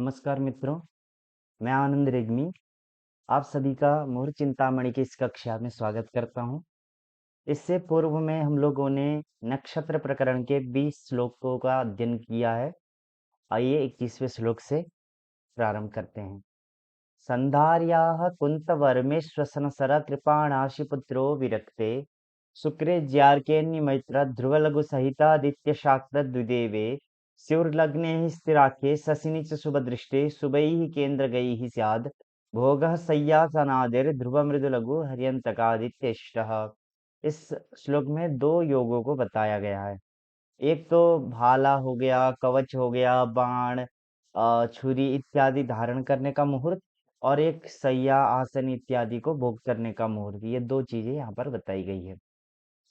नमस्कार मित्रों, मैं आनंद रेग्मी आप सभी का मुहूर्त चिंतामणि की इस कक्षा में स्वागत करता हूं। इससे पूर्व में हम लोगों ने नक्षत्र प्रकरण के 20 श्लोकों का अध्ययन किया है। आइए 21वें श्लोक से प्रारंभ करते हैं। संधार्याः कुन्तवर्मेश्वसनसर कृपाणाशिपुत्रो विरक्ते शुक्रे ज्यार्केऽन्यमैत्र ध्रुवलघुसहितादित्यशाक्तद्विदेवे स्युर्लग्ने स्थिराख्ये शशिनि च शुभदृष्टे शुभैः केन्द्रगैः स्याद् भोगः शय्यासनादिर्ध्रुवमृदुलघु हर्यन्तकादित्येष्टः। इस श्लोक में दो योगों को बताया गया है। एक तो भाला हो गया, कवच हो गया, बाण, छुरी इत्यादि धारण करने का मुहूर्त, और एक शय्या, आसन इत्यादि को भोग करने का मुहूर्त। ये दो चीजें यहाँ पर बताई गई है।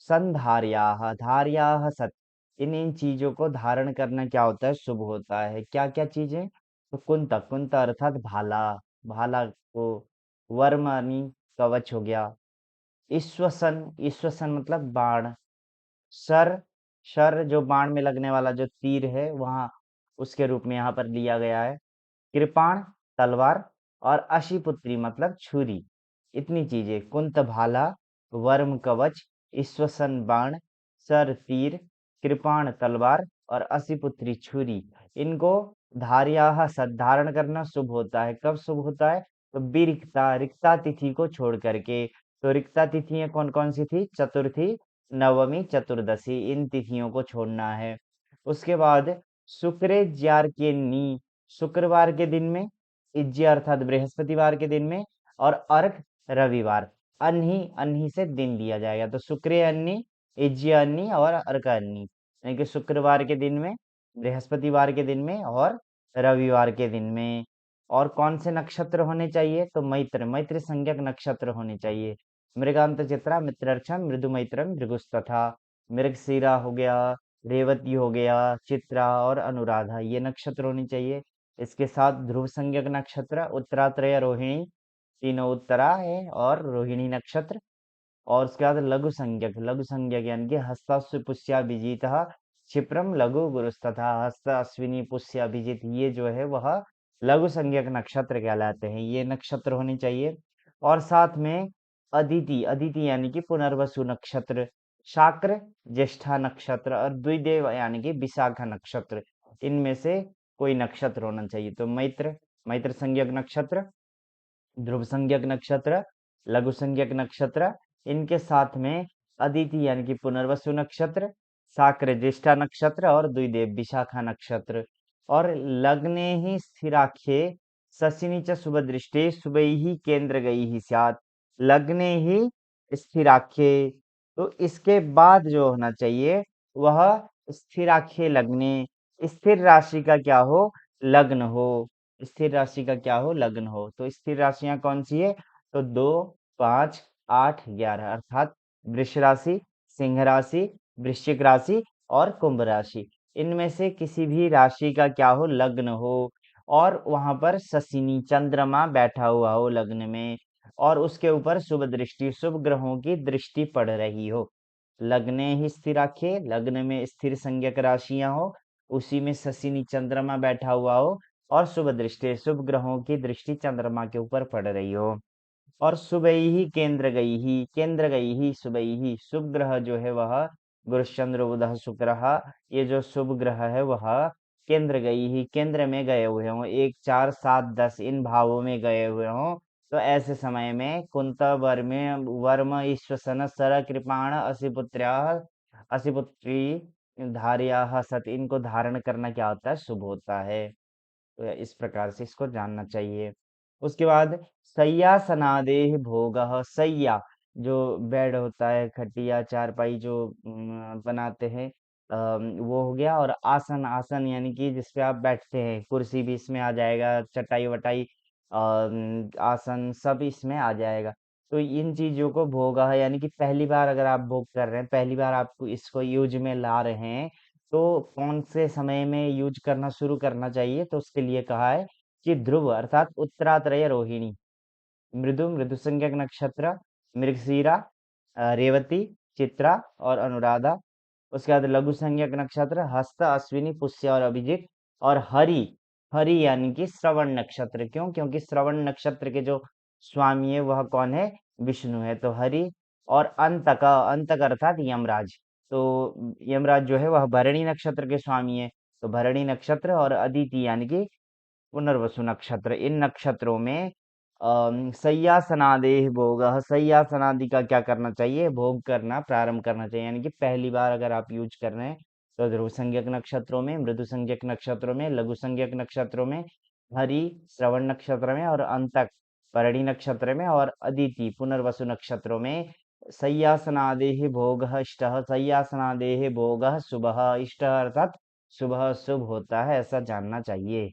संधार्याः धार्याः सत, इन चीजों को धारण करना क्या होता है? शुभ होता है। क्या क्या चीजें? तो कुंत, कुंत अर्थात भाला, भाला को, वर्म यानी कवच हो गया, ईश्वसन, ईश्वसन मतलब बाण, शर, शर जो बाण में लगने वाला जो तीर है वहां, उसके रूप में यहाँ पर लिया गया है। कृपाण तलवार, और अशिपुत्री मतलब छुरी। इतनी चीजें, कुंत भाला, वर्म कवच, ईश्वसन बाण, सर तीर, कृपाण तलवार और अशिपुत्री छुरी, इनको धार्याः धारण करना शुभ होता है। कब शुभ होता है? तो विरिक्ता, रिक्ता तिथि को छोड़ करके। तो रिक्ता तिथियां कौन कौन सी थी? चतुर्थी, नवमी, चतुर्दशी, इन तिथियों को छोड़ना है। उसके बाद शुक्रे ज्यार के नी, शुक्रवार के दिन में, इज्य अर्थात बृहस्पतिवार के दिन में, और अर्क रविवार, अन्ही, अन्ही से दिन लिया जाएगा। तो शुक्र अन्नी, इज्य अन्नी और अर्क अन्नी, यानी कि शुक्रवार के दिन में, बृहस्पतिवार के दिन में और रविवार के दिन में। और कौन से नक्षत्र होने चाहिए? तो मैत्र, मैत्र संज्ञक नक्षत्र होने चाहिए। मृगांत चित्रा, मित्ररक्षण, मृदु मैत्रम, भृगुस्तथा। मृगशिरा हो गया, रेवती हो गया, चित्रा और अनुराधा, ये नक्षत्र होने चाहिए। इसके साथ ध्रुव संज्ञक नक्षत्र उत्तरात्रय, रोहिणी, तीनों उत्तरा है और रोहिणी नक्षत्र। और उसके बाद लघु संज्ञक, लघु संज्ञक यानी कि हस्ताश्व पुष्य अभिजीत, क्षिप्रम लघु गुरुस्तथा, हस्त अश्विनी पुष्य अभिजीत, ये जो है वह लघु संज्ञक नक्षत्र कहलाते हैं। ये नक्षत्र होने चाहिए। और साथ में अदिति, अदिति यानी कि पुनर्वसु नक्षत्र, शाक्र ज्येष्ठा नक्षत्र और द्विदेव यानी कि विशाखा नक्षत्र, इनमें से कोई नक्षत्र होना चाहिए। तो मैत्र, मैत्र संज्ञक नक्षत्र, ध्रुव संज्ञक नक्षत्र, लघु संज्ञक नक्षत्र, इनके साथ में अदिति यानी कि पुनर्वसु नक्षत्र, शाक्र ज्येष्ठा नक्षत्र और द्विदेव विशाखा नक्षत्र। और लग्ने ही स्थिराख्ये शशिनी च शुभ दृष्टि शुभैः केंद्र गई ही स्यात्। लग्ने ही स्थिराख्ये, तो इसके बाद जो होना चाहिए वह स्थिराख्ये लग्ने, स्थिर राशि का क्या हो? लग्न हो। स्थिर राशि का क्या हो? लग्न हो। तो स्थिर राशियां कौन सी है? तो 2, 5, 8, 11, अर्थात वृष राशि, सिंह राशि, वृश्चिक राशि और कुंभ राशि, इनमें से किसी भी राशि का क्या हो? लग्न हो। और वहां पर शशिनी, चंद्रमा बैठा हुआ हो लग्न में, और उसके ऊपर शुभ दृष्टि, शुभ ग्रहों की दृष्टि पड़ रही हो। लग्ने ही स्थिराख्ये, लग्न में स्थिर संज्ञक राशियां हो, उसी में शशिनी चंद्रमा बैठा हुआ हो, और शुभ दृष्टि, शुभ ग्रहों की दृष्टि चंद्रमा के ऊपर पड़ रही हो। और सुबह ही केंद्र गई ही, केंद्र गई ही सुबह ही, शुभ ग्रह जो है वह गुरुश्चंद्र बुध शुक्र, ये जो शुभ ग्रह है वह केंद्र गई ही, केंद्र में गए हुए हों, 1, 4, 7, 10 इन भावों में गए हुए हों। तो ऐसे समय में कुंत वर्मे वर्म ईश्वसन सर कृपाण असिपुत्र्या, असिपुत्री धार्या सत, इनको धारण करना क्या होता है? शुभ होता है। तो इस प्रकार से इसको जानना चाहिए। उसके बाद शय्यासनादेह भोगः, शय्या जो बेड होता है, खटिया चारपाई जो बनाते हैं, वो हो गया। और आसन, आसन यानी कि जिसपे आप बैठते हैं, कुर्सी भी इसमें आ जाएगा, चटाई वटाई, आसन सब इसमें आ जाएगा। तो इन चीजों को भोग है, यानी कि पहली बार अगर आप भोग कर रहे हैं, पहली बार आपको इसको यूज में ला रहे हैं, तो कौन से समय में यूज करना शुरू करना चाहिए? तो उसके लिए कहा है कि ध्रुव अर्थात उत्तरात्रय, रोहिणी, मृदु, मृदु संज्ञक नक्षत्र, मृगशीरा, रेवती, चित्रा और अनुराधा। उसके बाद लघु संज्ञक नक्षत्र हस्त, अश्विनी, पुष्य और अभिजीत। और हरि, हरि यानी कि श्रवण नक्षत्र। क्यों? क्योंकि श्रवण नक्षत्र के जो स्वामी है वह कौन है? विष्णु है। तो हरि। और अंतक अर्थात यमराज। तो यमराज जो है वह भरणी नक्षत्र के स्वामी है। तो भरणी नक्षत्र और अदिति यानी कि पुनर्वसु नक्षत्र, इन नक्षत्रों में सय्यासनादेह भोग, सय्यासनादि का क्या करना चाहिए? भोग करना प्रारंभ करना चाहिए। यानी कि पहली बार अगर आप यूज कर रहे हैं तो ध्रुव संज्ञक नक्षत्रों में, मृदु संज्ञक नक्षत्रों में, लघु संज्ञक नक्षत्रों में, हरि श्रवण नक्षत्र में और अंतक भरणी नक्षत्र में और अदिति पुनर्वसु नक्षत्रों में सय्यासनादेह भोग इष्ट, सय्यासनादेह भोग शुभ, इष्ट अर्थात सुबह शुभ होता है, ऐसा जानना चाहिए।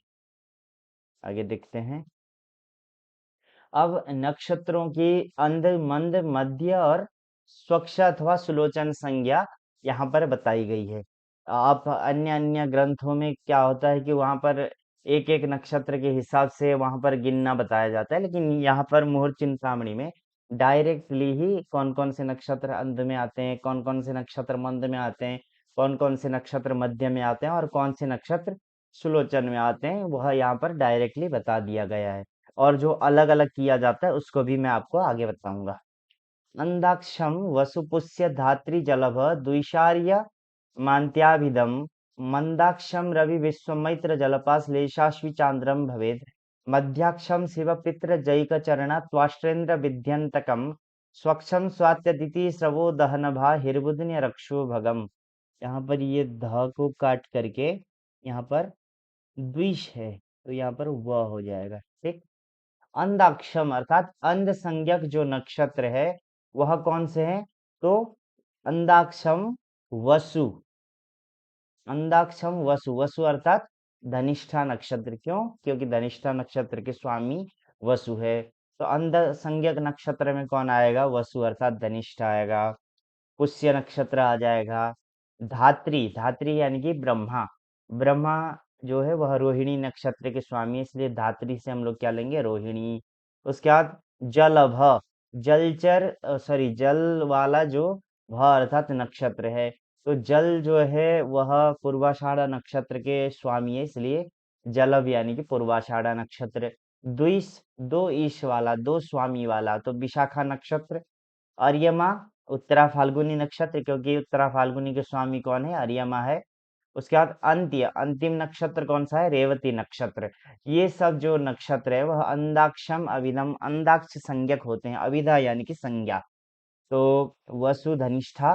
आगे देखते हैं। अब नक्षत्रों की अंध मंद मध्य और स्वच्छ अथवा सुलोचन संज्ञा यहाँ पर बताई गई है। आप अन्य अन्य ग्रंथों में क्या होता है कि वहां पर एक एक नक्षत्र के हिसाब से वहां पर गिनना बताया जाता है, लेकिन यहाँ पर मुहूर्त चिंतामणि में डायरेक्टली ही कौन कौन से नक्षत्र अंध में आते हैं, कौन कौन से नक्षत्र मंद में आते हैं, कौन कौन से नक्षत्र मध्य में आते हैं और कौन से नक्षत्र सुलोचन में आते हैं, वह यहाँ पर डायरेक्टली बता दिया गया है। और जो अलग अलग किया जाता है उसको भी मैं आपको आगे बताऊंगा। अंदाक्षम वसुपुष्य धात्री जलभ द्विषार्य मान्त्याभिदम मंदाक्षम रवि विश्वमित्र जलपाश्लेषाश्वि चांद्रम भवेद मध्याक्षम शिव पित्र जैक चरण त्वाष्ट्रेन्द्र विध्यंतकम स्वक्षम स्वात्यदिति स्रवो दहनभा हिरबुद्न्य रक्षो भगम। यहाँ पर ये ध को काट करके यहाँ पर द्विष है, तो यहाँ पर व हो जाएगा। ठीक। अंधाक्षम अर्थात अंध संज्ञक जो नक्षत्र है वह कौन से हैं? तो अंधाक्षम वसु, अंधाक्षम वसु, वसु अर्थात धनिष्ठा नक्षत्र। क्यों? क्योंकि धनिष्ठा नक्षत्र के स्वामी वसु है। तो अंध संज्ञक नक्षत्र में कौन आएगा? वसु अर्थात धनिष्ठा आएगा। पुष्य नक्षत्र आ जाएगा। धात्री, धात्री यानी कि ब्रह्मा, ब्रह्मा जो है वह रोहिणी नक्षत्र के स्वामी है, इसलिए धात्री से हम लोग क्या लेंगे? रोहिणी। उसके बाद जलभ, जलचर सॉरी जल वाला जो भ अर्थात नक्षत्र है। तो जल जो है वह पूर्वाषाढ़ा नक्षत्र के स्वामी है, इसलिए जलभ यानी कि पूर्वाषाढ़ा नक्षत्र। द्विष, दो ईश वाला, दो स्वामी वाला, तो विशाखा नक्षत्र। अर्यमा उत्तरा फाल्गुनी नक्षत्र, क्योंकि उत्तरा फाल्गुनी के स्वामी कौन है? अर्यमा है। उसके बाद अंत्य, अंतिम नक्षत्र कौन सा है? रेवती नक्षत्र। ये सब जो नक्षत्र है वह अंदाक्षम अविदम, अंदाक्ष संज्ञक होते हैं। अविदा यानी कि संज्ञा। तो वसु धनिष्ठा,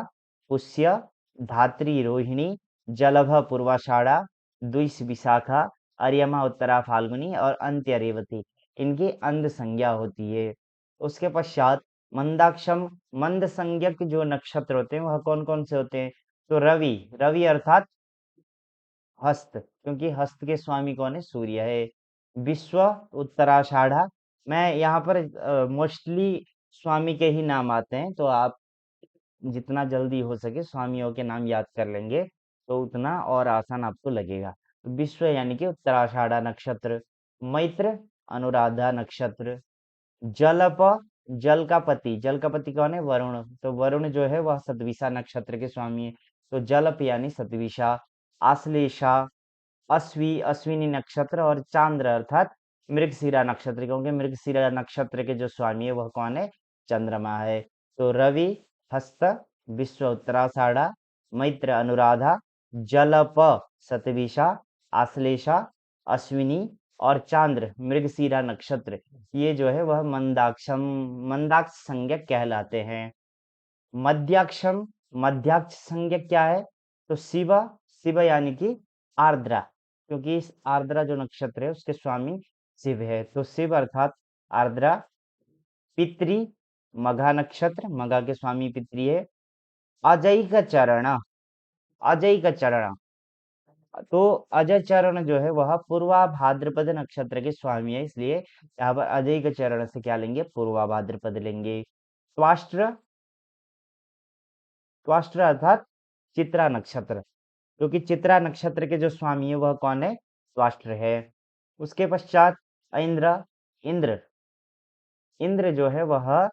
पुष्य, धात्री रोहिणी, जलभ पूर्वाषाढ़ा, द्विष विशाखा, अर्यमा उत्तरा फाल्गुनी और अंत्य रेवती, इनकी अंध संज्ञा होती है। उसके पश्चात मंदाक्षम, मंद संज्ञक जो नक्षत्र होते हैं वह कौन कौन से होते हैं? तो रवि, रवि अर्थात हस्त, क्योंकि हस्त के स्वामी कौन है? सूर्य है। विश्व उत्तराषाढ़ा। मैं यहाँ पर मोस्टली स्वामी के ही नाम आते हैं, तो आप जितना जल्दी हो सके स्वामियों के नाम याद कर लेंगे तो उतना और आसान आपको लगेगा। तो विश्व यानी कि उत्तराषाढ़ा नक्षत्र। मैत्र अनुराधा नक्षत्र। जलप, जल का पति, जल का पति कौन है? वरुण। तो वरुण जो है वह सतविशा नक्षत्र के स्वामी है, तो जलप यानी सतविशा। आश्लेषा, अश्वी, अश्विनी नक्षत्र और चांद्र अर्थात मृगशिरा नक्षत्र, क्योंकि मृगशिरा नक्षत्र के जो स्वामी है वह कौन है? चंद्रमा है। तो रवि हस्त, विश्व उत्तराषाढ़ा, मैत्र अनुराधा, जलप सतविशा, आश्लेषा अश्विनी और चांद्र मृगशिरा नक्षत्र, ये जो है वह मंदाक्षम, मंदाक्ष संज्ञक कहलाते हैं। मध्याक्षम, मध्याक्ष संज्ञक क्या है? तो शिव, शिव यानी कि आर्द्रा, क्योंकि इस आर्द्रा जो नक्षत्र है उसके स्वामी शिव है, तो शिव अर्थात आर्द्रा। पितरी, मघा नक्षत्र, मघा के स्वामी पितरी है। अजय का चरण, अजय का चरण, तो अजय चरण जो है वह पूर्वा भाद्रपद नक्षत्र के स्वामी है, इसलिए यहाँ पर अजय के चरण से क्या लेंगे? पूर्वा भाद्रपद लेंगे। त्वाष्ट्र, त्वाष्ट्र अर्थात चित्रा नक्षत्र, क्योंकि चित्रा नक्षत्र के जो स्वामी है वह कौन है? त्वाष्ट्र है। उसके पश्चात इंद्र, इंद्र, इंद्र जो है वह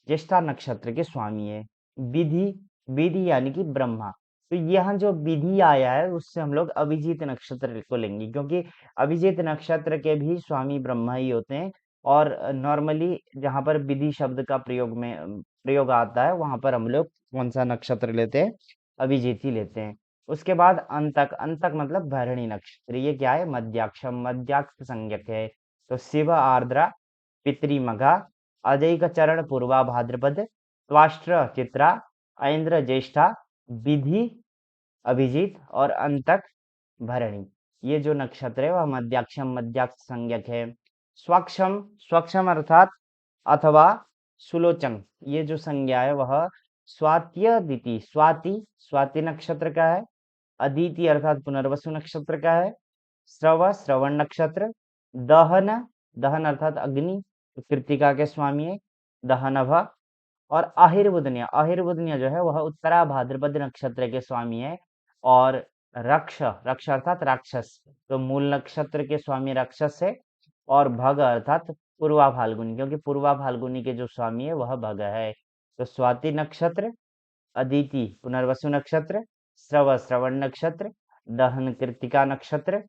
ज्येष्ठा नक्षत्र के स्वामी है। विधि, विधि यानी कि ब्रह्मा, तो यहाँ जो विधि आया है उससे हम लोग अभिजीत नक्षत्र को लेंगे, क्योंकि अभिजीत नक्षत्र के भी स्वामी ब्रह्मा ही होते हैं। और नॉर्मली जहाँ पर विधि शब्द का प्रयोग आता है वहां पर हम लोग कौन सा नक्षत्र लेते हैं? अभिजीत ही लेते हैं। उसके बाद अंतक, अंतक मतलब भरणी नक्षत्र, ये क्या है? मध्याक्षम, मध्याक्ष संज्ञक है। तो शिव आर्द्रा, पितृमघा, अजय चरण पूर्वा भाद्रपद, त्वाष्ट्र चित्रा, ऐन्द्र ज्येष्ठा, विधि अभिजीत और अंतक भरणी। ये जो नक्षत्र है वह मध्याक्षम, मध्याक्ष संज्ञक है। स्वक्षम, स्वक्षम अर्थात अथवा सुलोचन, ये जो संज्ञा है वह स्वात्यदिति, स्वाति, स्वाति नक्षत्र का है। अदिति अर्थात पुनर्वसु नक्षत्र का है। श्रव, श्रवण नक्षत्र। दहन, दहन अर्थात अग्नि, तो कृत्तिका के स्वामी है दहनभ। और आहिर्बुदनिया, आहिर्बुदनिया जो है वह उत्तरा भाद्रपद नक्षत्र के स्वामी है। और रक्ष, रक्ष अर्थात राक्षस, तो मूल नक्षत्र के स्वामी राक्षस है। और भग अर्थात पूर्वा फाल्गुनी, क्योंकि पूर्वा फाल्गुनी के जो स्वामी है वह भग है। तो स्वाति नक्षत्र, अदिति पुनर्वसु नक्षत्र, श्रव श्रवण नक्षत्र, दहन कृत्तिका नक्षत्र,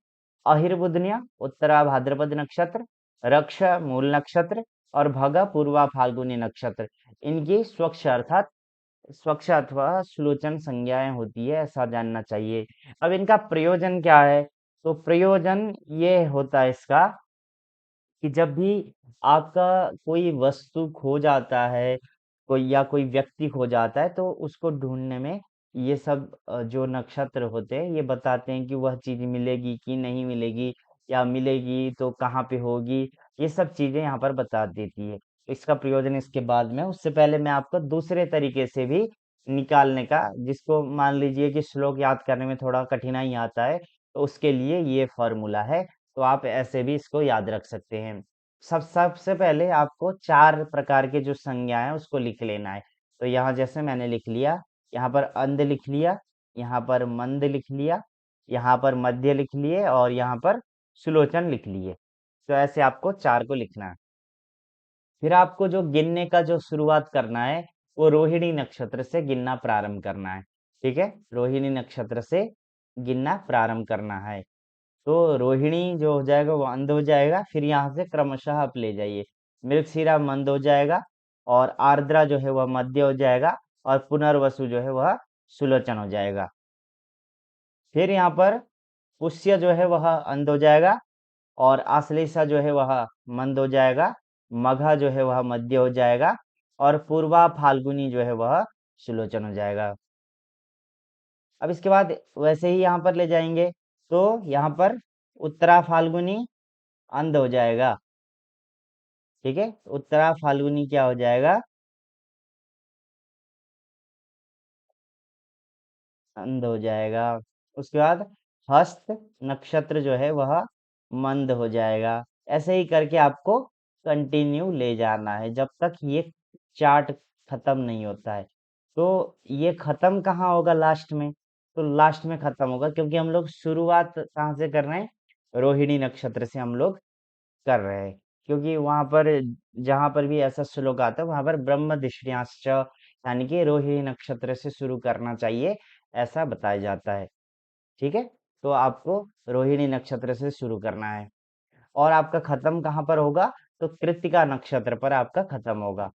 अहिर्बुदनिया उत्तरा भाद्रपद नक्षत्र, रक्ष मूल नक्षत्र और भगा पूर्वा फाल्गुनी नक्षत्र। इनकी स्वच्छ अर्थात स्वच्छ अथवा सुलोचन संज्ञाएं होती है, ऐसा जानना चाहिए। अब इनका प्रयोजन क्या है? तो प्रयोजन ये होता है इसका कि जब भी आपका कोई वस्तु खो जाता है, कोई या कोई व्यक्ति खो जाता है, तो उसको ढूंढने में ये सब जो नक्षत्र होते हैं ये बताते हैं कि वह चीज मिलेगी कि नहीं मिलेगी, या मिलेगी तो कहाँ पे होगी। ये सब चीजें यहाँ पर बता देती है। इसका प्रयोजन इसके बाद में, उससे पहले मैं आपको दूसरे तरीके से भी निकालने का, जिसको मान लीजिए कि श्लोक याद करने में थोड़ा कठिनाई आता है, तो उसके लिए ये फॉर्मूला है। तो आप ऐसे भी इसको याद रख सकते हैं। सबसे पहले आपको चार प्रकार के जो संज्ञा है उसको लिख लेना है। तो यहाँ जैसे मैंने लिख लिया, यहाँ पर अंध लिख लिया, यहाँ पर मंद लिख लिया, यहाँ पर मध्य लिख लिए और यहाँ पर सुलोचन लिख लिए। तो ऐसे आपको चार को लिखना है। फिर आपको जो गिनने का जो शुरुआत करना है वो रोहिणी नक्षत्र से गिनना प्रारंभ करना है। ठीक है, रोहिणी नक्षत्र से गिनना प्रारंभ करना है। तो रोहिणी जो हो जाएगा वो अंध हो जाएगा, फिर यहाँ से क्रमशः आप ले जाइए। मृगशिरा मंद हो जाएगा, और आर्द्रा जो है वह मध्य हो जाएगा, और पुनर्वसु जो है वह सुलोचन हो जाएगा। फिर यहाँ पर पुष्य जो है वह अंध हो जाएगा, और आश्लेषा जो है वह मंद हो जाएगा, मघा जो है वह मध्य हो जाएगा, और पूर्वा फाल्गुनी जो है वह सुलोचन हो जाएगा। अब इसके बाद वैसे ही यहाँ पर ले जाएंगे, तो यहाँ पर उत्तरा फाल्गुनी अंध हो जाएगा। ठीक है, उत्तरा फाल्गुनी क्या हो जाएगा? अंध हो जाएगा। उसके बाद हस्त नक्षत्र जो है वह मंद हो जाएगा। ऐसे ही करके आपको कंटिन्यू ले जाना है जब तक ये चार्ट खत्म नहीं होता है। तो ये खत्म कहाँ होगा? लास्ट में। तो लास्ट में खत्म होगा, क्योंकि हम लोग शुरुआत कहाँ से कर रहे हैं? रोहिणी नक्षत्र से हम लोग कर रहे हैं। क्योंकि वहां पर जहां पर भी ऐसा श्लोक आता है वहां पर ब्रह्म दृष्टियांश, यानी कि रोहिणी नक्षत्र से शुरू करना चाहिए, ऐसा बताया जाता है। ठीक है, तो आपको रोहिणी नक्षत्र से शुरू करना है। और आपका खत्म कहाँ पर होगा? तो कृत्तिका नक्षत्र पर आपका खत्म होगा।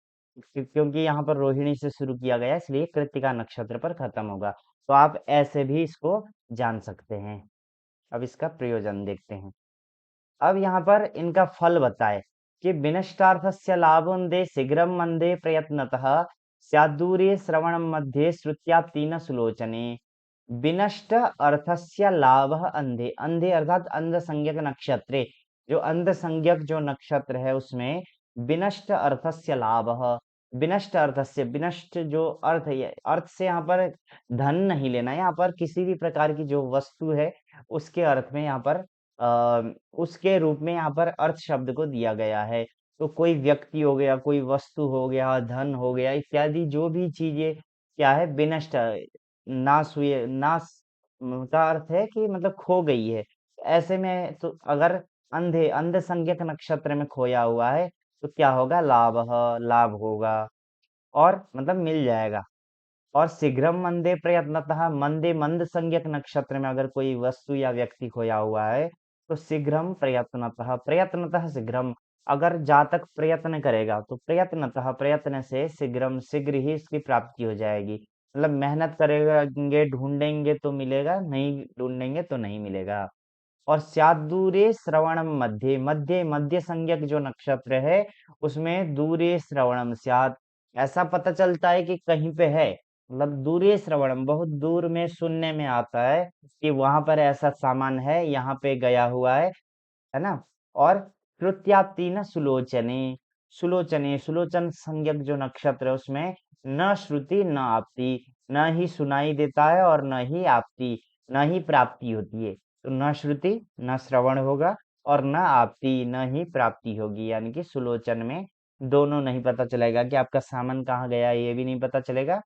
क्योंकि यहाँ पर रोहिणी से शुरू किया गया इसलिए कृत्तिका नक्षत्र पर खत्म होगा। तो आप ऐसे भी इसको जान सकते हैं। अब इसका प्रयोजन देखते हैं। अब यहाँ पर इनका फल बताए कि विनष्टार्थस्य लाभं दे शीघ्रं मंदे प्रयत्नतः स्याद्दूरे श्रवणं मध्ये श्रुत्याप्ति न सुलोचने। विनष्ट अर्थस्य लाभ अंधे, अंधे अर्थात अंध संज्ञक नक्षत्रे, जो अंध संज्ञक जो नक्षत्र है उसमें विनष्ट अर्थस्य लाभ, विनष्ट अर्थस्य, विनष्ट जो अर्थ है, अर्थ से यहाँ पर धन नहीं लेना, यहाँ पर किसी भी प्रकार की जो वस्तु है उसके अर्थ में यहाँ पर उसके रूप में यहाँ पर अर्थ शब्द को दिया गया है। तो कोई व्यक्ति हो गया, कोई वस्तु हो गया, धन हो गया, इत्यादि जो भी चीजें क्या है, विनष्ट, नाश हुए, नाश का अर्थ है कि मतलब खो गई है। ऐसे में तो अगर अंधे, अंध संज्ञक नक्षत्र में खोया हुआ है तो क्या होगा? लाभ, लाभ होगा, और मतलब मिल जाएगा। और शीघ्रम मंदे प्रयत्नतः, मंदे मंद संज्ञक नक्षत्र में अगर कोई वस्तु या व्यक्ति खोया हुआ है तो शीघ्रम प्रयत्नतः, प्रयत्नतः शीघ्रम, अगर जातक प्रयत्न करेगा तो प्रयत्नतः, प्रयत्न से शीघ्रम, शीघ्र ही इसकी प्राप्ति हो जाएगी। मतलब मेहनत करेंगे, ढूंढेंगे तो मिलेगा, नहीं ढूंढेंगे तो नहीं मिलेगा। और स्याद्दूरे श्रवणम मध्य, मध्य मध्य संज्ञक जो नक्षत्र है उसमें दूरे श्रवणम स्यात्, ऐसा पता चलता है कि कहीं पे है, मतलब दूरे श्रवणम, बहुत दूर में सुनने में आता है कि वहां पर ऐसा सामान है, यहाँ पे गया हुआ है ना। और श्रुत्याप्ति न सुलोचने, सुलोचने, सुलोचन संज्ञक जो नक्षत्र है उसमें न श्रुति न आपति, न ही सुनाई देता है और न ही आपति, न ही प्राप्ति होती है। तो न श्रुति, न श्रवण होगा, और न आपति, न ही प्राप्ति होगी, यानी कि सुलोचन में दोनों नहीं पता चलेगा कि आपका सामान कहाँ गया, ये भी नहीं पता चलेगा,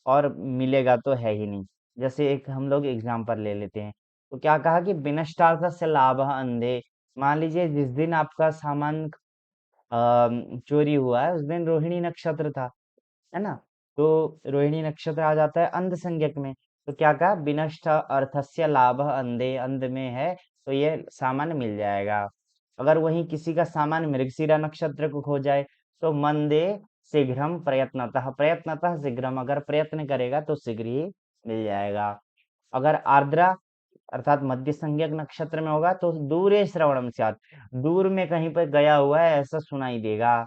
और मिलेगा तो है ही नहीं। जैसे एक हम लोग एग्जाम्पल ले लेते हैं, तो क्या कहा कि विनष्टार्थ से लाभ अंधे, मान लीजिए जिस दिन आपका सामान चोरी हुआ है उस दिन रोहिणी नक्षत्र था, है ना। तो रोहिणी नक्षत्र आ जाता है अंध संज्ञक में, तो क्या कहा, विनष्ट अर्थस्य लाभ अंधे, अंध में है तो ये सामान मिल जाएगा। अगर वहीं किसी का सामान मृगशिरा नक्षत्र को खो जाए तो मंदे शीघ्रम प्रयत्नतः, प्रयत्नतः शीघ्रम, अगर प्रयत्न करेगा तो शीघ्र ही मिल जाएगा। अगर आर्द्रा अर्थात मध्य संज्ञक नक्षत्र में होगा तो दूरे श्रवणम स्यात्, दूर में कहीं पर गया हुआ है ऐसा सुनाई देगा।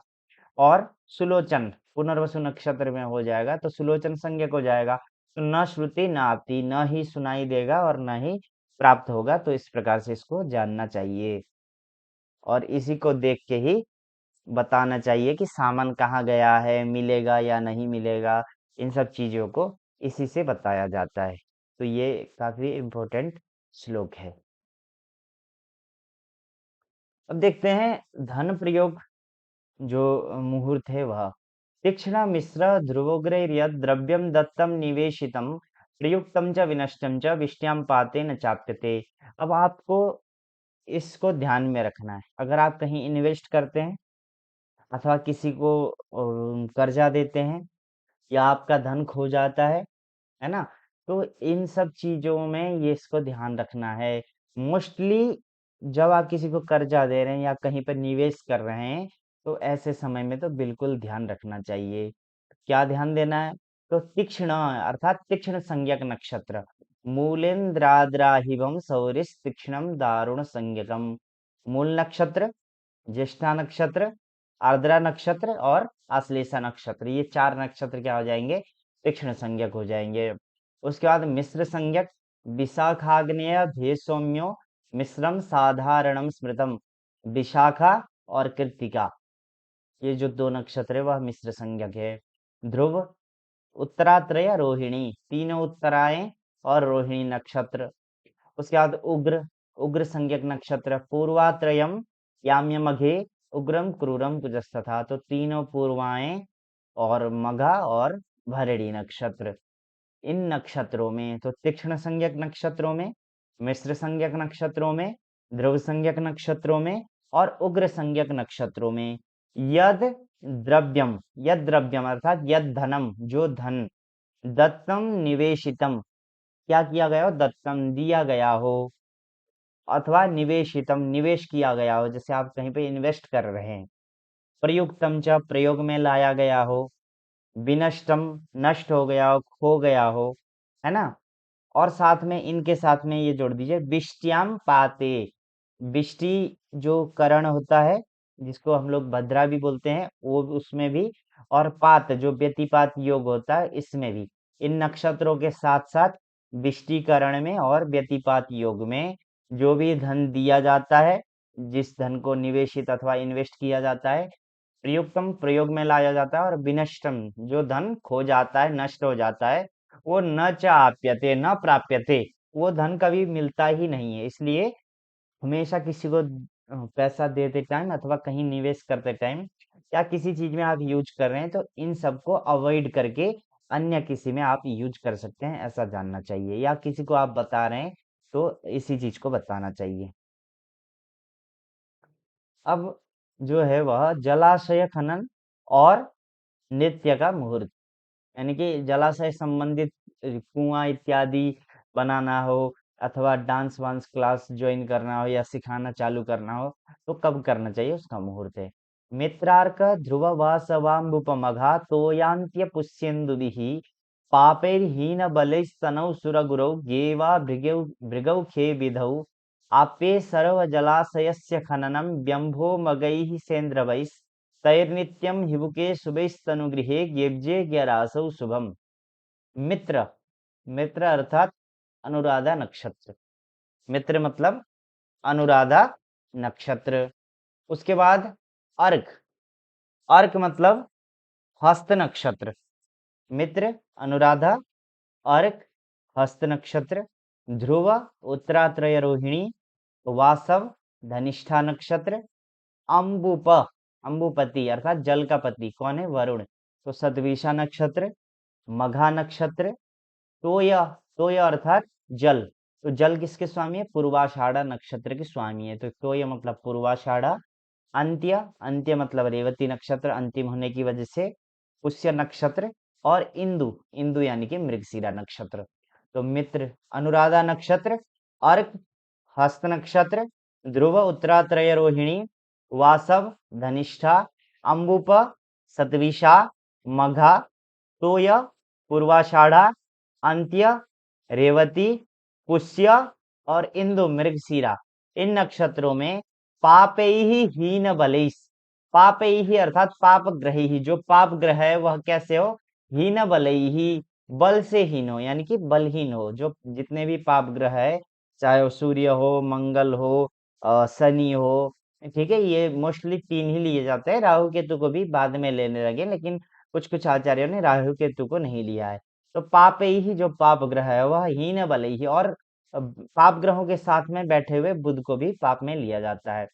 और सुलोचन पुनर्वसु नक्षत्र में हो जाएगा तो सुलोचन संज्ञक हो जाएगा, तो न श्रुति न आपति, न ही सुनाई देगा और न ही प्राप्त होगा। तो इस प्रकार से इसको जानना चाहिए, और इसी को देख के ही बताना चाहिए कि सामान कहाँ गया है, मिलेगा या नहीं मिलेगा, इन सब चीजों को इसी से बताया जाता है। तो ये काफी इम्पोर्टेंट श्लोक है। अब देखते हैं धन प्रयोग, जो मुहूर्त है वह, तीक्ष्ण मिश्र ध्रुवोग्रैर्यद् द्रव्यम दत्तम निवेशितम प्रयुक्तम च विनष्टम च विष्टयाम पाते न चाप्यते। अब आपको इसको ध्यान में रखना है, अगर आप कहीं इन्वेस्ट करते हैं अथवा किसी को कर्जा देते हैं या आपका धन खो जाता है ना, तो इन सब चीजों में ये इसको ध्यान रखना है। मोस्टली जब आप किसी को कर्जा दे रहे हैं या कहीं पर निवेश कर रहे हैं तो ऐसे समय में तो बिल्कुल ध्यान रखना चाहिए। क्या ध्यान देना है, तो तीक्ष्ण अर्थात तीक्ष्ण संज्ञक नक्षत्र, मूलेन्द्राद्राहिवं सौरिस तीक्ष्णम दारुण संज्ञकम, मूल नक्षत्र, ज्येष्ठा नक्षत्र, आर्द्रा नक्षत्र और आश्लेषा नक्षत्र, ये चार नक्षत्र क्या हो जाएंगे, तीक्ष्ण संज्ञक हो जाएंगे। उसके बाद मिश्र संज्ञक, विशाखाग्नेय भेसौम्यो मिश्रम साधारणम स्मृतम, विशाखा और कृत्तिका, ये जो दो नक्षत्र है वह मिश्र संज्ञक है। ध्रुव, उत्तरात्रय, रोहिणी, तीनों उत्तराएं और रोहिणी नक्षत्र। उसके बाद उग्र, उग्र संज्ञक नक्षत्र, पूर्वात्रयम याम्यमघे उग्रम क्रूरम कुजस्तथा, तो तीनों पूर्वाएं और मघा और भरणी नक्षत्र। इन नक्षत्रों में तो तीक्ष्ण संज्ञक नक्षत्रों में, मिश्र संज्ञक नक्षत्रों में, ध्रुव संज्ञक नक्षत्रों में और उग्र संज्ञक नक्षत्रों में यद द्रव्यम, यद द्रव्यम अर्थात यद धनम, जो धन, दत्तम निवेशितम, क्या किया गया हो, दत्तम दिया गया हो, अथवा निवेशितम निवेश किया गया हो, जैसे आप कहीं पे इन्वेस्ट कर रहे हैं, प्रयुक्तम च प्रयोग में लाया गया हो, विनष्टम नष्ट हो गया हो, खो गया हो, है ना। और साथ में इनके साथ में ये जोड़ दीजिए विष्टयाम पाते, विष्टि जो करण होता है जिसको हम लोग भद्रा भी बोलते हैं वो उसमें भी, और पात जो व्यतिपात योग होता है इसमें भी, इन नक्षत्रों के साथ साथ विष्टिकरण में और व्यतिपात योग में जो भी धन दिया जाता है, जिस धन को निवेशित अथवा इन्वेस्ट किया जाता है, प्रयुक्तम प्रयोग में लाया जाता है, और विनष्टम जो धन खो जाता है, नष्ट हो जाता है, वो न च आप्यते न प्राप्यते, वो धन कभी मिलता ही नहीं है। इसलिए हमेशा किसी को पैसा देते टाइम अथवा कहीं निवेश करते टाइम या किसी चीज में आप यूज कर रहे हैं तो इन सबको अवॉइड करके अन्य किसी में आप यूज कर सकते हैं, ऐसा जानना चाहिए, या किसी को आप बता रहे हैं तो इसी चीज को बताना चाहिए। अब जो है वह जलाशय खनन और नृत्य का मुहूर्त। यानी कि जलाशय संबंधित कुआं इत्यादि बनाना हो, अथवा डांस वांस क्लास ज्वाइन करना हो या सिखाना चालू करना हो, तो कब करना चाहिए, उसका मुहूर्त है। मित्रार्क ध्रुव वासवाम्बुपमघा तोयान्त्य पुष्येन्दुभिः पापैर्हीन बलैस्तनौ सुरगुरौ गेवा भृगौ खे विधौ आपे सर्वजलाशयस्य खननं व्यम्भो मगैः सेन्द्रवैस् तैर्नित्यं हिबुके शुभैस्तनुगृहे गेब्जे ज्ञरासौ शुभम। मित्र, मित्र अर्थात अनुराधा नक्षत्र। मित्र मतलब अनुराधा नक्षत्र। उसके बाद अर्क, अर्क मतलब हस्त नक्षत्र। मित्र, अनुराधा, अर्क, हस्त नक्षत्र। ध्रुव, उत्तरात्रय रोहिणी, वासव, धनिष्ठा नक्षत्र। अंबुप, अंबुपति अर्थात जल का पति कौन है, वरुण, तो सतविशा नक्षत्र। मघा नक्षत्र। तोय, तोय अर्थात जल, तो जल किसके स्वामी है, पूर्वाषाढ़ा नक्षत्र के स्वामी है, तो तोय मतलब पूर्वाषाढ़ा। अंत्य, अंत्य मतलब रेवती नक्षत्र अंतिम होने की वजह से। पुष्य नक्षत्र। और इंदु, इंदु यानी कि मृगशिरा नक्षत्र। तो मित्र अनुराधा नक्षत्र, अर्क हस्त नक्षत्र, ध्रुव उत्तरात्रय रोहिणी, वासव धनिष्ठा, अंबुप सतविशा, मघा तोय पूर्वाषाढ़ा, अंत्य रेवती, पुष्य और इंदु मृगशिरा, इन नक्षत्रों में पापैहि हीन बलैस्, पापैहि अर्थात पाप ग्रही, जो पाप ग्रह है वह कैसे हो, हीन बलैहि बल से हीन हो, यानी कि बलहीन हो। जो जितने भी पाप ग्रह है, चाहे वो सूर्य हो, मंगल हो, शनि हो, ठीक है, ये मोस्टली तीन ही लिए जाते हैं, राहु केतु को भी बाद में लेने लगे, लेकिन कुछ कुछ आचार्यों ने राहु केतु को नहीं लिया है। तो पाप ही जो पाप ग्रह है वह हीन बल ही, और पाप ग्रहों के साथ में बैठे हुए बुध को भी पाप में लिया जाता है,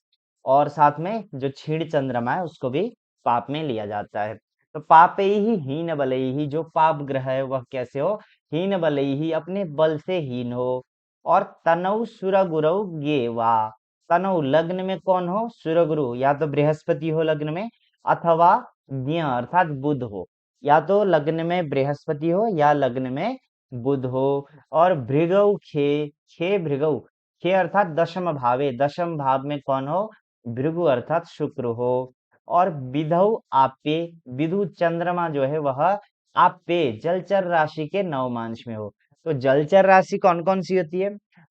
और साथ में जो क्षीण चंद्रमा है उसको भी पाप में लिया जाता है। तो पाप ही हीन बल ही, जो पाप ग्रह है वह कैसे हो, हीन बल ही अपने बल से हीन हो। और तनौ सुरगुरौ गेवा, तनौ लग्न में कौन हो, सुरगुरु, या तो बृहस्पति हो लग्न में, अथवा ज्ञ अर्थात बुध हो, या तो लग्न में बृहस्पति हो या लग्न में बुध हो। और भृगौ खे, खे भृगौ, खे अर्थात दशम भावे, दशम भाव में कौन हो, भृगु अर्थात शुक्र हो। और विधौ आपे, विधु चंद्रमा जो है वह आपे जलचर राशि के नवमांश में हो। तो जलचर राशि कौन कौन सी होती है,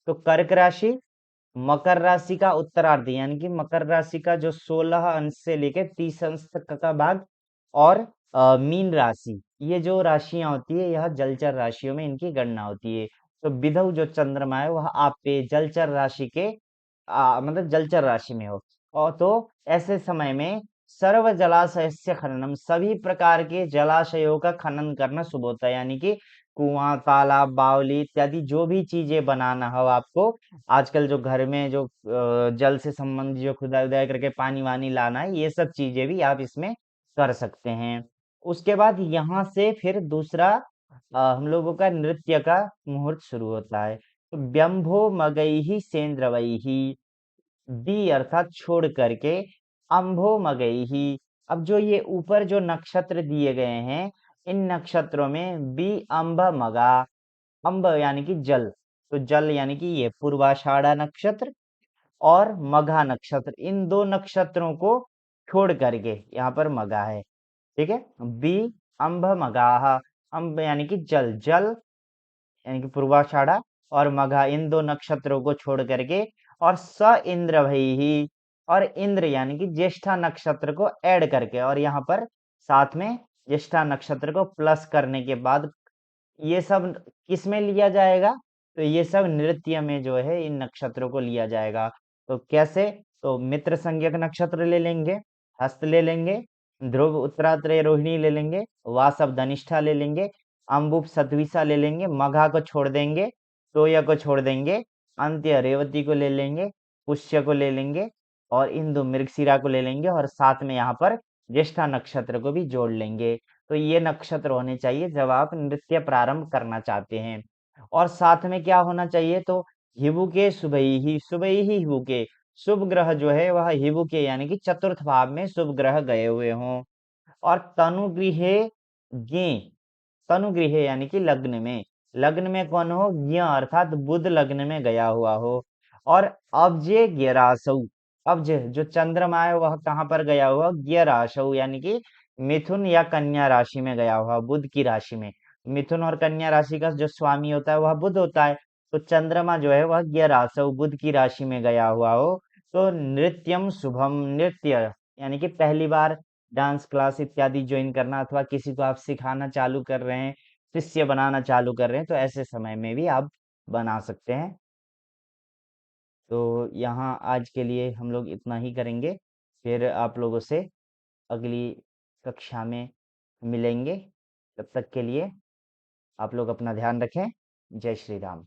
तो कर्क राशि, मकर राशि का उत्तरार्ध, यानी कि मकर राशि का जो 16 अंश से लेकर 30 अंश तक का भाग, और मीन राशि, ये जो राशियां होती है यह जलचर राशियों में इनकी गणना होती है। तो विधव जो चंद्रमा है वह आप पे जलचर राशि के मतलब जलचर राशि में हो। और तो ऐसे समय में सर्व जलाशय से खननम, सभी प्रकार के जलाशयों का खनन करना शुभ होता है, यानी कि कुआं तालाब बावली इत्यादि जो भी चीजें बनाना हो आपको, आजकल जो घर में जो जल से संबंधित जो खुदाई उदाई करके पानी वानी लाना है, ये सब चीजें भी आप इसमें कर सकते हैं। उसके बाद यहाँ से फिर दूसरा हम लोगों का नृत्य का मुहूर्त शुरू होता है। तो व्यंभो मगैहि सेंद्रवैहि, दी अर्थात छोड़ करके, अंभो मगैहि, अब जो ये ऊपर जो नक्षत्र दिए गए हैं, इन नक्षत्रों में बी अंब मगा, अंब यानी कि जल, तो जल यानी कि ये पूर्वाषाढ़ा नक्षत्र और मघा नक्षत्र, इन दो नक्षत्रों को छोड़ करके यहाँ पर मगा है, ठीक है। बी अंब मगाह, अंब यानी कि जल, जल यानी कि पूर्वाषाढ़ा और मघा, इन दो नक्षत्रों को छोड़ करके, और स इंद्र भई, और इंद्र यानी कि ज्येष्ठा नक्षत्र को ऐड करके, और यहाँ पर साथ में ज्येष्ठा नक्षत्र को प्लस करने के बाद ये सब किस में लिया जाएगा, तो ये सब नृत्य में जो है इन नक्षत्रों को लिया जाएगा। तो कैसे, तो मित्र संज्ञक नक्षत्र ले लेंगे, हस्त ले लेंगे, ध्रुव उत्तरात्रय रोहिणी ले लेंगे, वासव धनिष्ठा ले लेंगे, अम्बुप सतविसा ले लेंगे, मघा को छोड़ देंगे, तोया को छोड़ देंगे, अंत्य रेवती को ले लेंगे, पुष्य को ले लेंगे, और इंदु मृगशिरा को ले लेंगे, और साथ में यहाँ पर ज्येष्ठा नक्षत्र को भी जोड़ लेंगे। तो ये नक्षत्र होने चाहिए जब आप नृत्य प्रारंभ करना चाहते हैं। और साथ में क्या होना चाहिए, तो हिबु के शुभई ही, शुभई ही हिबु के, शुभ ग्रह जो है वह हिबु के यानी कि चतुर्थ भाव में शुभ ग्रह गए हुए हों। और तनुगृहे गे, तनुगृह यानी कि लग्न में। लग्न में कौन हो? ज्ञ अर्थात बुध लग्न में गया हुआ हो। और अब्जे ज्ञरासौ, अब्ज जो चंद्रमा है वह कहाँ पर गया हुआ? ज्ञरासौ यानी कि मिथुन या कन्या राशि में गया हुआ, बुध की राशि में। मिथुन और कन्या राशि का जो स्वामी होता है वह बुध होता है। तो चंद्रमा जो है वह ज्ञरासौ बुध की राशि में गया हुआ हो। तो नृत्यम शुभम, नृत्य यानी कि पहली बार डांस क्लास इत्यादि ज्वाइन करना, अथवा किसी को आप सिखाना चालू कर रहे हैं, शिष्य बनाना चालू कर रहे हैं, तो ऐसे समय में भी आप बना सकते हैं। तो यहाँ आज के लिए हम लोग इतना ही करेंगे। फिर आप लोगों से अगली कक्षा में मिलेंगे। तब तक के लिए आप लोग अपना ध्यान रखें। जय श्री राम।